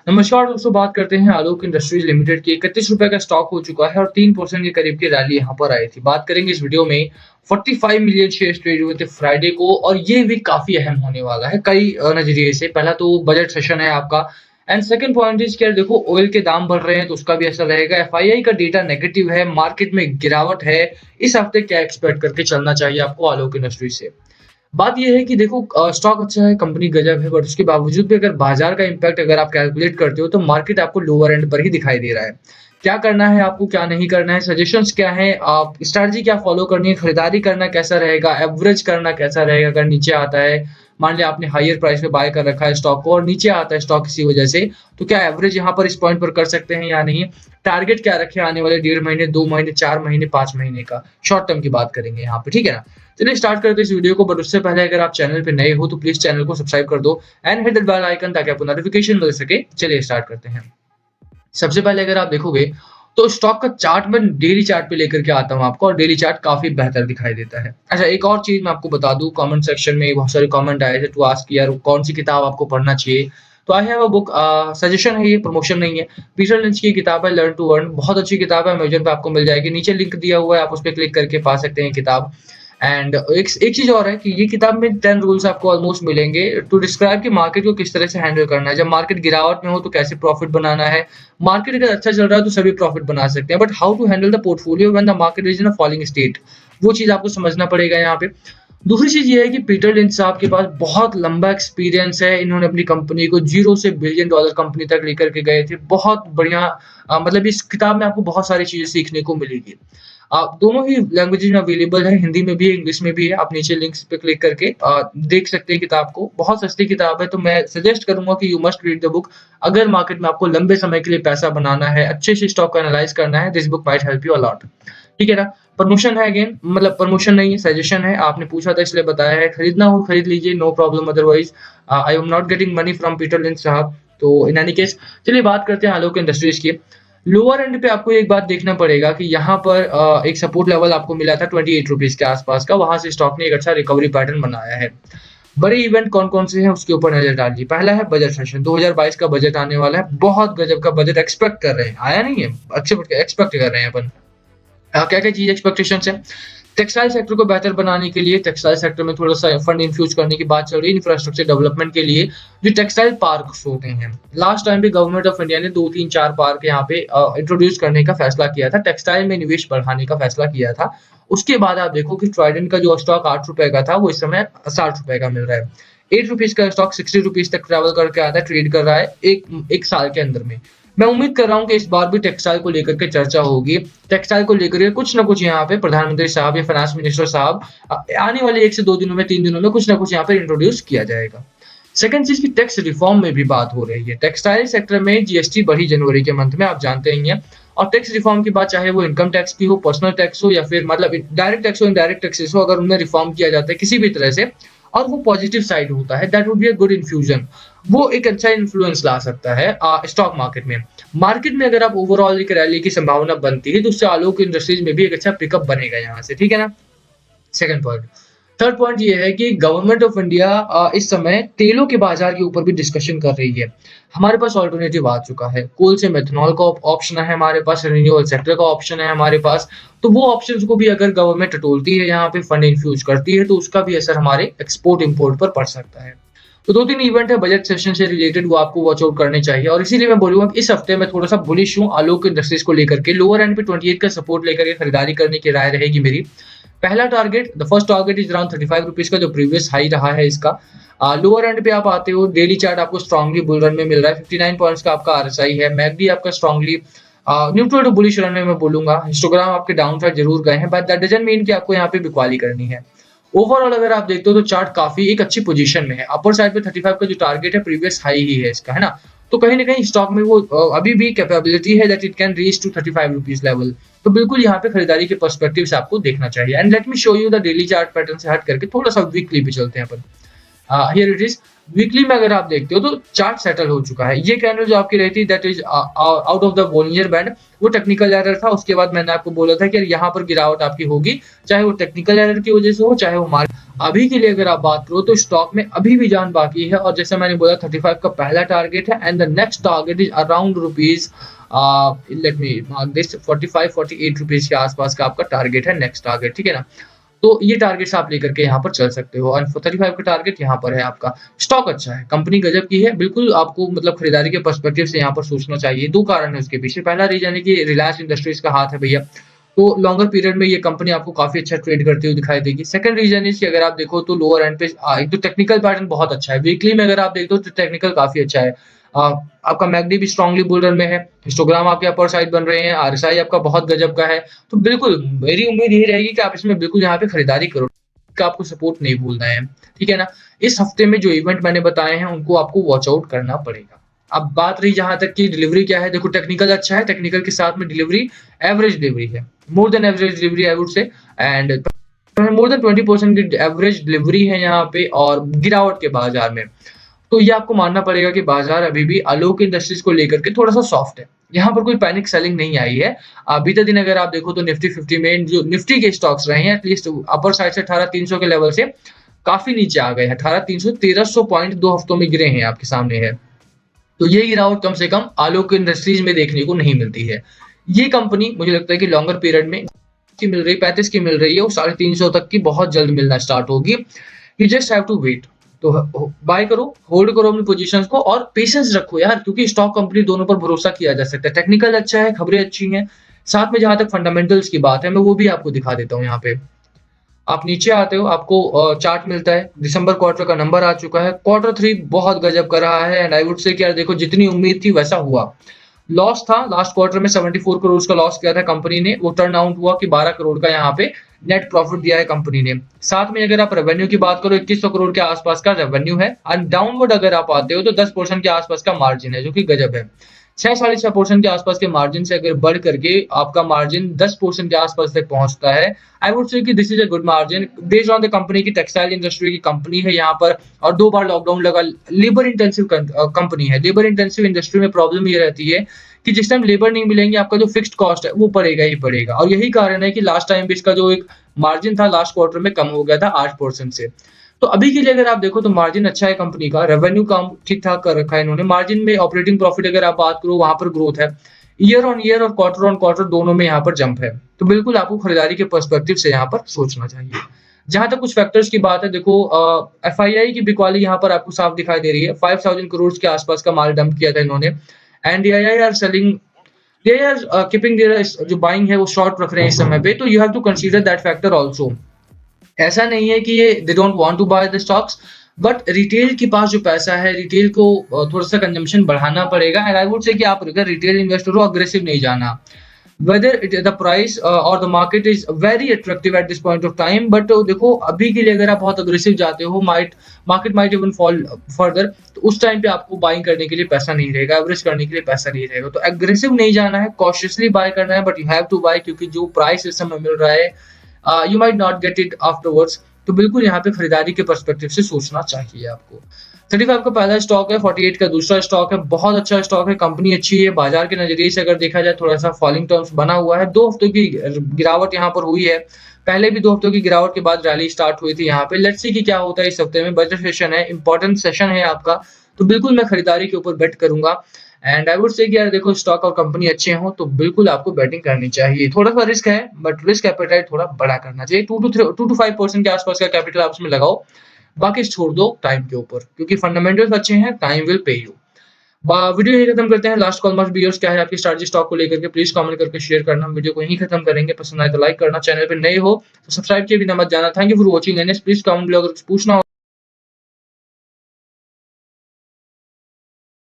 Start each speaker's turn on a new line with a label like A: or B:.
A: नमस्कार दोस्तों, बात करते हैं आलोक इंडस्ट्रीज लिमिटेड की। 31 रुपए का स्टॉक हो चुका है और 3% के करीब की रैली यहाँ पर आई थी। बात करेंगे इस वीडियो में। 45 मिलियन शेयर ट्रेड हुए थे फ्राइडे को और ये वीक काफी अहम होने वाला है कई नजरिए से। पहला तो बजट सेशन है आपका, एंड सेकंड पॉइंट इज क्या, देखो ऑयल के दाम बढ़ रहे हैं तो उसका भी असर रहेगा। एफआईआई का डेटा नेगेटिव है, मार्केट में गिरावट है। इस हफ्ते क्या एक्सपेक्ट करके चलना चाहिए आपको आलोक इंडस्ट्रीज से? बात ये है कि देखो स्टॉक अच्छा है, कंपनी गजब है, बट उसके बावजूद भी अगर बाजार का इम्पैक्ट अगर आप कैलकुलेट करते हो तो मार्केट आपको लोअर एंड पर ही दिखाई दे रहा है। क्या करना है आपको, क्या नहीं करना है, सजेशंस क्या है, आप स्ट्रैटेजी क्या फॉलो करनी है, खरीदारी करना कैसा रहेगा, एवरेज करना कैसा रहेगा अगर नीचे आता है। मान लिया आपने हायर प्राइस पे बाय कर रखा है स्टॉक को और नीचे आता है स्टॉक किसी वजह से, तो क्या एवरेज यहाँ पर इस पॉइंट पर कर सकते हैं या नहीं? टारगेट क्या रखे आने वाले 1.5 महीने, 2 महीने, 4 महीने, 5 महीने का? शॉर्ट टर्म की बात करेंगे यहाँ पे, ठीक है ना? चलिए स्टार्ट करते हैं इस वीडियो को, बट उससे पहले अगर आप चैनल पे नए हो तो प्लीज चैनल को सब्सक्राइब कर दो and hit the bell icon ताकि आपको नोटिफिकेशन मिल सके। चलिए स्टार्ट करते हैं। सबसे पहले अगर आप देखोगे तो स्टॉक का चार्ट मैं डेली चार्ट पे लेकर के आता हूँ आपको, और डेली चार्ट काफी बेहतर दिखाई देता है। अच्छा, एक और चीज मैं आपको बता दूं, कमेंट सेक्शन में बहुत सारे कमेंट आए थे टू आस्क यार कौन सी किताब आपको पढ़ना चाहिए। तो I have a book, suggestion है, ये प्रमोशन नहीं है। पीटर लिंच की किताब है लर्न टू अर्न, बहुत अच्छी किताब है, अमेजन पे आपको मिल जाएगी, नीचे लिंक दिया हुआ है, आप उस पर क्लिक करके पा सकते हैं किताब। एंड एक चीज और है कि ये किताब में 10 रूल्स आपको ऑलमोस्ट मिलेंगे टू डिस्क्राइब कि मार्केट को किस तरह से हैंडल करना है। जब मार्केट गिरावट में हो तो कैसे प्रॉफिट बनाना है, मार्केट अगर अच्छा चल रहा है तो सभी प्रॉफिट बना सकते हैं, but how to handle the portfolio when the market is in a falling state, वो चीज आपको समझना पड़ेगा यहाँ पे। दूसरी चीज ये है कि पीटर लिंच साहब के पास बहुत लंबा एक्सपीरियंस है, इन्होंने अपनी कंपनी को जीरो से बिलियन डॉलर कंपनी तक लेकर के गए थे। बहुत बढ़िया, मतलब इस किताब में आपको बहुत सारी चीजें सीखने को मिलेगी। आप दोनों ही लैंग्वेजेज में अवेलेबल है, हिंदी में भी है, इंग्लिश में भी है। आप नीचे लिंक्स पे क्लिक करके देख सकते हैं किताब को। बहुत सस्ती किताब है, तो मैं सजेस्ट करूंगा कि you must read the book. अगर मार्केट में आपको लंबे समय के लिए पैसा बनाना है, अच्छे से स्टॉक को एनालाइज करना है, this book might help you a lot. ठीक है ना? प्रमोशन है, अगेन मतलब प्रमोशन नहीं है, सजेशन है। आपने पूछा था इसलिए बताया है, खरीदना हो खरीद लीजिए, no problem. Otherwise I am not getting money from Peter Lynch साहब। तो इन एनी केस चलिए बात करते हैं आलोक इंडस्ट्रीज की। लोअर एंड पे आपको एक बात देखना पड़ेगा कि यहाँ पर एक सपोर्ट लेवल आपको मिला था 28 रुपीज के आसपास का, वहां से स्टॉक ने एक अच्छा रिकवरी पैटर्न बनाया है। बड़े इवेंट कौन कौन से हैं उसके ऊपर नजर डालिए। पहला है बजट सेशन, 2022 का बजट आने वाला है, बहुत गजब का बजट एक्सपेक्ट कर रहे हैं, आया नहीं है, अच्छे एक्सपेक्ट कर रहे हैं अपन। क्या क्या चीज एक्सपेक्टेशन है? टेक्सटाइल सेक्टर को बेहतर बनाने के लिए टेक्सटाइल सेक्टर में थोड़ा सा फंड इन्फ्यूज करने की बात चल रही है, इंफ्रास्ट्रक्चर डेवलपमेंट के लिए। जो टेक्सटाइल पार्क होते हैं, लास्ट टाइम भी गवर्नमेंट ऑफ इंडिया ने 2 3 4 पार्क यहाँ पे इंट्रोड्यूस करने का फैसला किया था, टेक्सटाइल में निवेश बढ़ाने का फैसला किया था। उसके बाद आप देखो कि ट्राइडेंट का जो स्टॉक 8 रुपए का था वो इस समय 60 रुपए का मिल रहा है। 8 रुपीज का स्टॉक 60 रुपीज तक ट्रेवल करके आता है, ट्रेड कर रहा है एक साल के अंदर में। मैं उम्मीद कर रहा हूँ कि इस बार भी टेक्सटाइल को लेकर के चर्चा होगी। टेक्सटाइल को लेकर के कुछ ना कुछ यहाँ पे प्रधानमंत्री साहब या फाइनेंस मिनिस्टर साहब आने वाले 1 से 2 दिनों में, 3 दिनों में कुछ ना कुछ यहाँ पे इंट्रोड्यूस किया जाएगा। सेकंड चीज की टैक्स रिफॉर्म में भी बात हो रही है। टेक्सटाइल सेक्टर में जीएसटी बढ़ी जनवरी के मंथ में, आप जानते ही हैं। और टैक्स रिफॉर्म की बात, चाहे वो इनकम टैक्स की हो, पर्सनल टैक्स हो, या फिर मतलब डायरेक्ट टैक्स हो, इनडायरेक्ट टैक्सेस हो, अगर उनमें रिफॉर्म किया जाता है किसी भी तरह से और वो पॉजिटिव साइड होता है, that would be a good infusion. वो एक अच्छा इन्फ्लुएंस ला सकता है स्टॉक मार्केट में। मार्केट में अगर आप ओवरऑल एक रैली की संभावना बनती है तो उससे आलोक इंडस्ट्रीज में भी एक अच्छा पिकअप बनेगा यहाँ से, ठीक है ना? Second point. थर्ड पॉइंट ये है कि गवर्नमेंट ऑफ इंडिया इस समय तेलों के बाजार के ऊपर भी डिस्कशन कर रही है। हमारे पास ऑल्टरनेटिव आ चुका है, कोल से मेथनॉल का ऑप्शन है हमारे पास, रिन्यूएबल सेक्टर का ऑप्शन है हमारे पास। तो वो ऑप्शंस को भी अगर गवर्नमेंट टटोलती है, यहाँ पे फंड इन्फ्यूज करती है, तो उसका भी असर हमारे एक्सपोर्ट इंपोर्ट पर पड़ सकता है। तो 2 3 इवेंट है बजट सेशन से रिलेटेड, वो आपको वॉच आउट करने चाहिए। और इसीलिए मैं बोलूंगा कि इस हफ्ते मैं थोड़ा सा बुलिश हूँ आलोक इंडस्ट्रीज को लेकर के। लोअर एंड पे 28 का सपोर्ट लेकर के खरीदारी करने की राय रहेगी मेरी। पहला target, the first target is around 35 rupees का, जो प्रीवियस हाई रहा है इसका। लोअर एंड पे आप आते हो, डेली चार्ट आपको स्ट्रांगली बुल रन में मिल रहा है, 59 पॉइंट्स का आपका आरएसआई है। मैकडी आपका strongly neutral to bullish run में मैं बोलूंगा। हिस्टोग्राम आपके डाउन साइड जरूर गए हैं, बट दैट डजंट मीन कि आपको यहाँ पे बिकवाली करनी है। ओवरऑल अगर आप देखते हो तो चार्ट काफी एक अच्छी पोजीशन में है। अपर साइड पे 35 का जो टारगेट है प्रीवियस हाई ही है इसका, है ना? तो कहीं ना कहीं स्टॉक में वो अभी भी कैपेबिलिटी है that it can reach to 35 rupees level. तो बिल्कुल यहाँ पे खरीदारी के पर्सपेक्टिव से आपको देखना चाहिए। And let me show you the daily chart pattern से हट करके थोड़ा सा वीकली भी चलते हैं अपन। Here it is. वीकली में अगर आप देखते हो तो चार्ट सेटल हो चुका है। ये कैंडल जो आपकी रहती है that is out of the Bollinger band, वो टेक्निकल एरर था। उसके बाद मैंने आपको बोला था कि यहाँ पर गिरावट आपकी होगी, चाहे वो टेक्निकल एरर की वजह से हो, चाहे वो मार्केट। अभी के लिए अगर आप बात करो तो स्टॉक में अभी भी जान बाकी है, और जैसे मैंने बोला 35 का पहला टारगेट है and the next target is around rupees let me mark this 45-48 rupees के आसपास का आपका टारगेट है नेक्स्ट टारगेट, ठीक है ना। तो ये टारगेट्स आप लेकर के यहाँ पर चल सकते हो, और 35 का टारगेट यहाँ पर है आपका। स्टॉक अच्छा है, कंपनी गजब की है, बिल्कुल आपको मतलब खरीदारी के पर्सपेक्टिव से यहाँ पर सोचना चाहिए। दो कारण है उसके पीछे। पहला रीजन है कि रिलायंस इंडस्ट्रीज का हाथ है भैया, तो लॉन्गर पीरियड में ये कंपनी आपको काफी अच्छा ट्रेड करती हुई दिखाई देगी। सेकंड रीजन इज कि अगर आप देखो तो लोअर एंड पे एक तो टेक्निकल पैटर्न बहुत अच्छा है। वीकली में अगर आप देखो तो टेक्निकल काफी अच्छा है। आपका मैकडी भी स्ट्रांगली बुल रन में है, हिस्टोग्राम आपके अपर साइड बन रहे हैं, आरएसआई आपका बहुत गजब का है। तो बिल्कुल मेरी उम्मीद यही रहेगी कि आप इसमें बिल्कुल यहाँ पे खरीदारी करो, का आपको सपोर्ट नहीं भूलना है, ठीक है ना। इस हफ्ते में जो इवेंट मैंने बताए हैं उनको आपको वॉच आउट करना पड़ेगा। अब बात रही जहां तक कि डिलीवरी क्या है, देखो टेक्निकल अच्छा है, टेक्निकल के साथ में डिलीवरी एवरेज डिलीवरी है, more than average delivery I would say, and more than 20% की एवरेज डिलीवरी है यहाँ पे, और गिरावट के बाजार में। तो ये आपको मानना पड़ेगा कि बाजार अभी भी आलोक इंडस्ट्रीज को लेकर के थोड़ा सा सॉफ्ट है। यहाँ पर कोई पैनिक सेलिंग नहीं आई है। बीते दिन अगर आप देखो तो निफ्टी 50 में जो निफ्टी के स्टॉक्स रहे हैं एटलीस्ट अपर साइड से 18,300 के लेवल से काफी नीचे आ गए हैं। 18,300 1300 पॉइंट 2 हफ्तों में गिरे हैं, आपके सामने है। तो ये गिरावट कम से कम आलोक इंडस्ट्रीज में देखने को नहीं मिलती है। ये कंपनी मुझे लगता है कि लॉन्गर पीरियड में की मिल रही 35 की मिल रही है, वो 350 तक की बहुत जल्द मिलना स्टार्ट होगी। You just have to wait. तो बाय करो, होल्ड करो अपनी पोजीशंस को, और पेशेंस रखो यार, क्योंकि स्टॉक कंपनी दोनों पर भरोसा किया जा सकता है। टेक्निकल अच्छा है, खबरें अच्छी हैं, साथ में जहां तक फंडामेंटल्स की बात है मैं वो भी आपको दिखा देता हूँ। यहाँ पे आप नीचे आते हो, आपको चार्ट मिलता है, दिसंबर क्वार्टर का नंबर आ चुका है। क्वार्टर 3 बहुत गजब कर रहा है, एंड आई वुड से कि यार देखो जितनी उम्मीद थी वैसा हुआ। लॉस था लास्ट क्वार्टर में 74 करोड़ का लॉस किया था कंपनी ने, वो टर्न आउट हुआ कि 12 करोड़ का यहाँ पे नेट प्रॉफिट दिया है कंपनी ने। साथ में अगर आप रेवेन्यू की बात करो 2100 करोड़ के आसपास का रेवेन्यू है, एंड डाउनवर्ड अगर आप आते हो तो 10% के आसपास का मार्जिन है, जो कि गजब है। 6-6.5% के आसपास के मार्जिन से अगर बढ़ करके आपका मार्जिन 10% के आसपास तक पहुंचता है, आई वुड से कि this is a good margin based on the company की। टेक्सटाइल इंडस्ट्री की कंपनी है यहाँ पर, और 2 बार लॉकडाउन लगा। लेबर इंटेंसिव कंपनी है। लेबर इंटेंसिव इंडस्ट्री में प्रॉब्लम ये रहती है कि जिस टाइम लेबर नहीं मिलेंगे आपका जो फिक्स्ड कॉस्ट है वो पड़ेगा ही पड़ेगा, और यही कारण है कि लास्ट टाइम भी इसका जो एक मार्जिन था लास्ट क्वार्टर में कम हो गया था 8% से। तो अभी के लिए अगर आप देखो तो मार्जिन अच्छा है कंपनी का, रेवेन्यू काम ठीक ठाक कर रखा है इन्होंने। मार्जिन में ऑपरेटिंग प्रॉफिट अगर आप बात करो वहां पर ग्रोथ है, ईयर ऑन ईयर और क्वार्टर ऑन क्वार्टर दोनों में यहाँ पर जंप है। तो बिल्कुल आपको खरीदारी के पर्सपेक्टिव से यहाँ पर सोचना चाहिए। जहां तक कुछ फैक्टर्स की बात है, देखो एफआईआई की बिकवाली यहाँ पर आपको साफ दिखाई दे रही है। 5000 करोड़ के आसपास का माल डंप किया था इन्होंने, and AI are selling, they are keeping their जो बाइंग है वो शॉर्ट रख रहे हैं इस समय पे। तो you have to consider that factor also. ऐसा नहीं है कि ये they don't want to buy the stocks, but retail के पास जो पैसा है, रिटेल को थोड़ा सा कंजम्पशन बढ़ाना पड़ेगा। एंड आई वुड से कि आप अगर रिटेल इन्वेस्टर हो, अग्रेसिव नहीं जाना। वेदर द प्राइस और the market is very attractive at this point of time, but देखो अभी के लिए अगर आप बहुत अग्रेसिव जाते हो, market might even fall further, तो उस टाइम पे आपको बाइंग करने के लिए पैसा नहीं रहेगा, एवरेज करने के लिए पैसा नहीं रहेगा। तो एग्रेसिव नहीं जाना है, कॉशियसली बाय करना है, but you have to buy, क्योंकि जो प्राइस इस समय मिल रहा है you might not get it afterwards. तो बिल्कुल यहाँ पे खरीदारी के पर्सपेक्टिव से सोचना चाहिए आपको। 35 का पहला स्टॉक है, 48 का दूसरा स्टॉक है, बहुत अच्छा स्टॉक है, कंपनी अच्छी है। बाजार के नजरिए से अगर देखा जाए थोड़ा सा फॉलिंग टर्म्स बना हुआ है, 2 हफ्तों की गिरावट यहाँ पर हुई है। पहले भी 2 हफ्तों की गिरावट के बाद रैली स्टार्ट हुई थी यहाँ पे। लेट्स सी कि क्या होता है इस हफ्ते में। बजट सेशन है, इंपॉर्टेंट सेशन है आपका, तो बिल्कुल मैं खरीदारी के ऊपर बेट करूंगा। एंड आई वुड से कि यार देखो स्टॉक और कंपनी अच्छे हो तो बिल्कुल आपको बैटिंग करनी चाहिए। थोड़ा सा रिस्क है, बट रिस्क एपेटाइट थोड़ा बड़ा करना चाहिए। 2 to 5% के आसपास का कैपिटल आप उसमें लगाओ, बाकी छोड़ दो टाइम के ऊपर, क्योंकि फंडामेंटल्स अच्छे हैं, time will pay you. Video यही खत्म करते हैं। Last call must be yours, क्या है आपकी स्ट्रैटेजी स्टॉक को लेकर के, प्लीज कमेंट करके शेयर करना। वीडियो को यही खत्म करेंगे, पसंद आए तो लाइक करना, चैनल पे नए हो तो सब्सक्राइब किए बिना मत जाना। Thank you for watching and please comment below अगर कुछ पूछना हो।